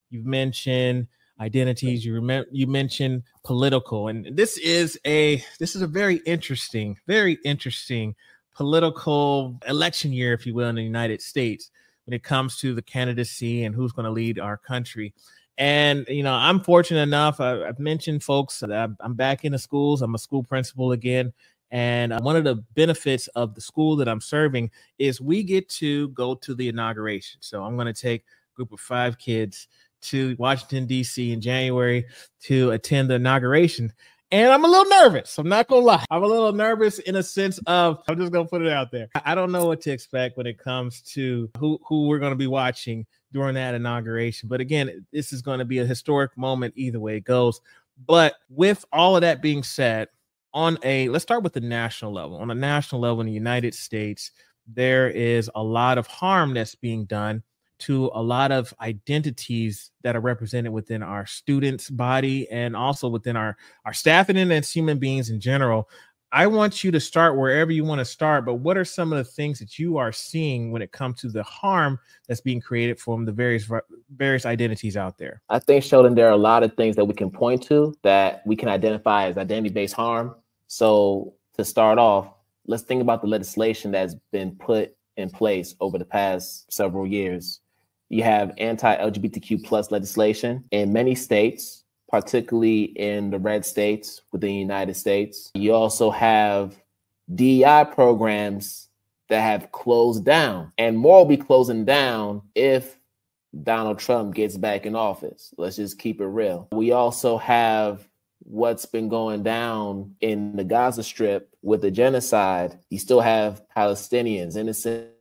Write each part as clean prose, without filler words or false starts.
you've mentioned identities, you mentioned political, and this is a very interesting political election year, if you will, in the United States when it comes to the candidacy and who's going to lead our country. And, I'm fortunate enough, I've mentioned folks that I'm back in the schools. I'm a school principal again. And one of the benefits of the school that I'm serving is we get to go to the inauguration. So I'm going to take a group of 5 kids to Washington, D.C. in January to attend the inauguration. And I'm a little nervous. I'm not going to lie. I'm a little nervous in a sense of, I'm just going to put it out there. I don't know what to expect when it comes to who we're going to be watching during that inauguration. But again, this is going to be a historic moment either way it goes. But with all of that being said, let's start with the national level. On a national level in the United States, there is a lot of harm that's being done to a lot of identities that are represented within our students' body and also within our staff and as human beings in general. I want you to start wherever you want to start, but what are some of the things that you are seeing when it comes to the harm that's being created from the various identities out there? I think, Sheldon, there are a lot of things that we can point to that we can identify as identity-based harm. So to start off, let's think about the legislation that's been put in place over the past several years. You have anti-LGBTQ plus legislation in many states, particularly in the red states within the United States. You also have DEI programs that have closed down, and more will be closing down if Donald Trump gets back in office. Let's just keep it real. We also have what's been going down in the Gaza Strip with the genocide. You still have Palestinians, innocent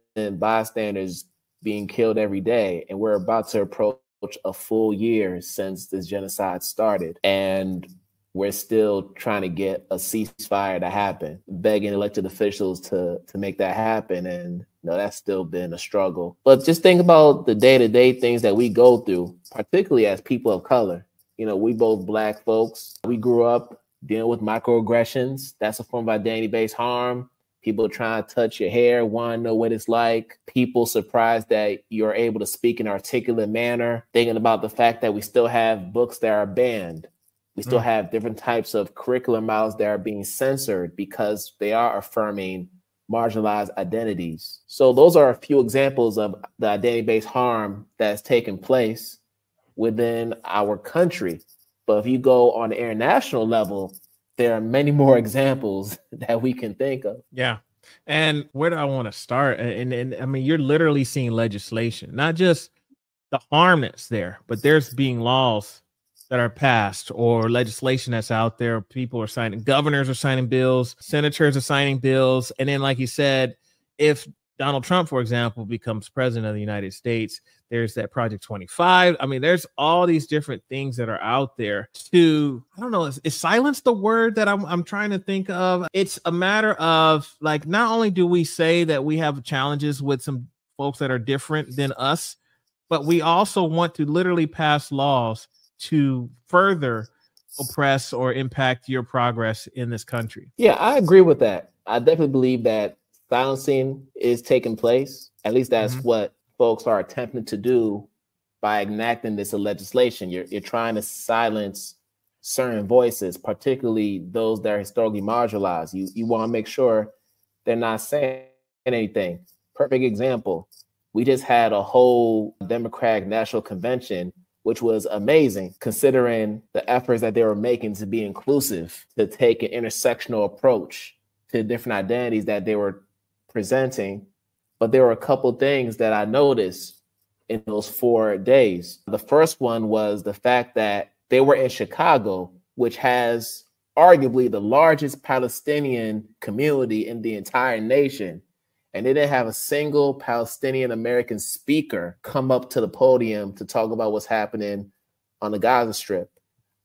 bystanders being killed every day. And we're about to approach a full year since this genocide started. And we're still trying to get a ceasefire to happen, begging elected officials to make that happen. And that's still been a struggle. But just think about the day-to-day things that we go through, particularly as people of color. We both Black folks. We grew up dealing with microaggressions. That's a form of identity-based harm. People trying to touch your hair, want to know what it's like. People surprised that you're able to speak in an articulate manner. Thinking about the fact that we still have books that are banned. We still have different types of curriculum models that are being censored because they are affirming marginalized identities. So those are a few examples of the identity-based harm that's taken place within our country. But if you go on the international level, there are many more examples that we can think of. Yeah. And where do I want to start? And I mean, you're literally seeing legislation, not just the harm that's there, but there's being laws that are passed or legislation that's out there. People are signing, governors are signing bills, senators are signing bills. And then, like you said, if Donald Trump, for example, becomes president of the United States, there's that Project 25. I mean, there's all these different things that are out there to, I don't know, is silence the word that I'm trying to think of? It's a matter of, like, not only do we say that we have challenges with some folks that are different than us, but we also want to literally pass laws to further oppress or impact your progress in this country. Yeah, I agree with that. I definitely believe that silencing is taking place. At least that's what folks are attempting to do by enacting this legislation. You're trying to silence certain voices, particularly those that are historically marginalized. You want to make sure they're not saying anything. Perfect example. We just had a whole Democratic National Convention, which was amazing considering the efforts that they were making to be inclusive, to take an intersectional approach to different identities that they were presenting. But there were a couple things that I noticed in those 4 days. The first one was the fact that they were in Chicago, which has arguably the largest Palestinian community in the entire nation. And they didn't have a single Palestinian American speaker come up to the podium to talk about what's happening on the Gaza Strip.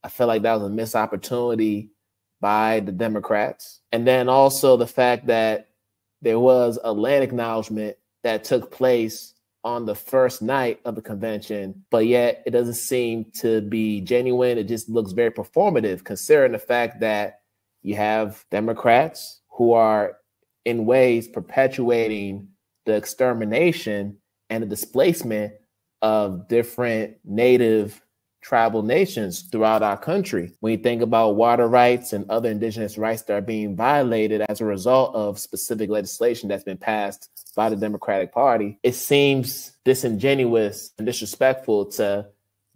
I felt like that was a missed opportunity by the Democrats. And then also the fact that there was a land acknowledgement that took place on the first night of the convention, but yet it doesn't seem to be genuine. It just looks very performative, considering the fact that you have Democrats who are in ways perpetuating the extermination and the displacement of different native tribal nations throughout our country. When you think about water rights and other indigenous rights that are being violated as a result of specific legislation that's been passed by the Democratic Party, it seems disingenuous and disrespectful to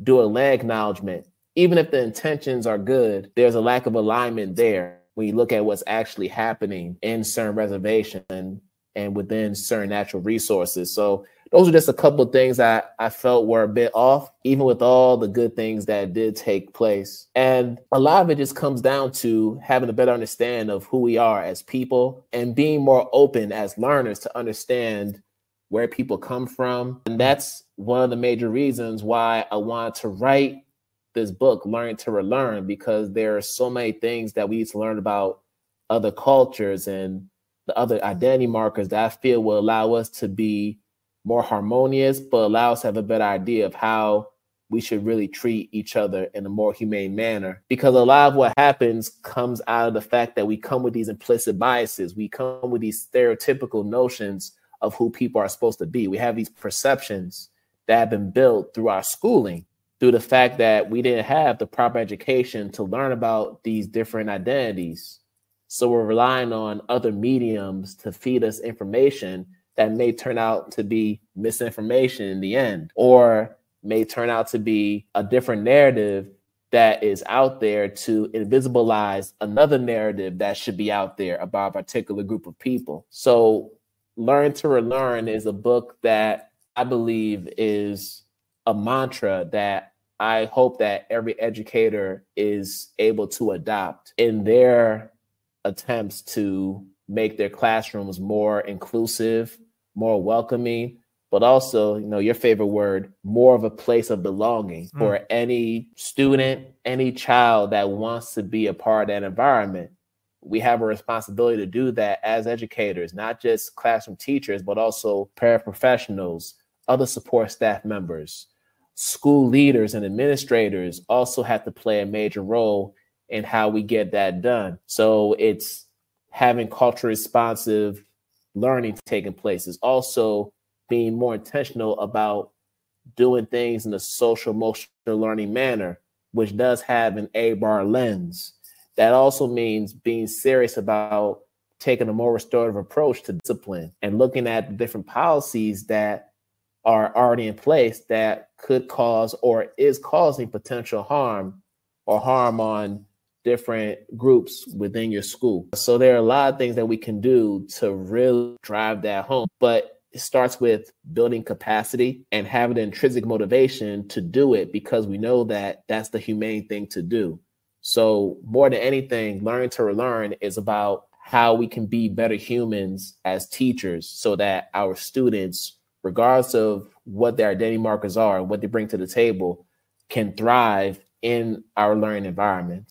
do a land acknowledgement. Even if the intentions are good, there's a lack of alignment there when you look at what's actually happening in certain reservations and within certain natural resources. So those are just a couple of things that I felt were a bit off, even with all the good things that did take place. And a lot of it just comes down to having a better understanding of who we are as people and being more open as learners to understand where people come from. And that's one of the major reasons why I wanted to write this book, Learn to Relearn, because there are so many things that we need to learn about other cultures and the other identity markers that I feel will allow us to be more harmonious, but allow us to have a better idea of how we should really treat each other in a more humane manner. Because a lot of what happens comes out of the fact that we come with these implicit biases. We come with these stereotypical notions of who people are supposed to be. We have these perceptions that have been built through our schooling, through the fact that we didn't have the proper education to learn about these different identities. So we're relying on other mediums to feed us information that may turn out to be misinformation in the end, or may turn out to be a different narrative that is out there to invisibilize another narrative that should be out there about a particular group of people. So Learn to Relearn is a book that I believe is a mantra that I hope that every educator is able to adopt in their attempts to make their classrooms more inclusive, more welcoming, but also, your favorite word, more of a place of belonging for any student, any child that wants to be a part of that environment. We have a responsibility to do that as educators, not just classroom teachers, but also paraprofessionals, other support staff members, school leaders and administrators also have to play a major role in how we get that done. So it's having culturally responsive learning taking place. Is also being more intentional about doing things in a social emotional learning manner, which does have an A-bar lens. That also means being serious about taking a more restorative approach to discipline and looking at the different policies that are already in place that could cause or is causing potential harm or harm on different groups within your school. So there are a lot of things that we can do to really drive that home, but it starts with building capacity and having the intrinsic motivation to do it, because we know that that's the humane thing to do. So more than anything, Learn to Relearn is about how we can be better humans as teachers so that our students, regardless of what their identity markers are, what they bring to the table, can thrive in our learning environment.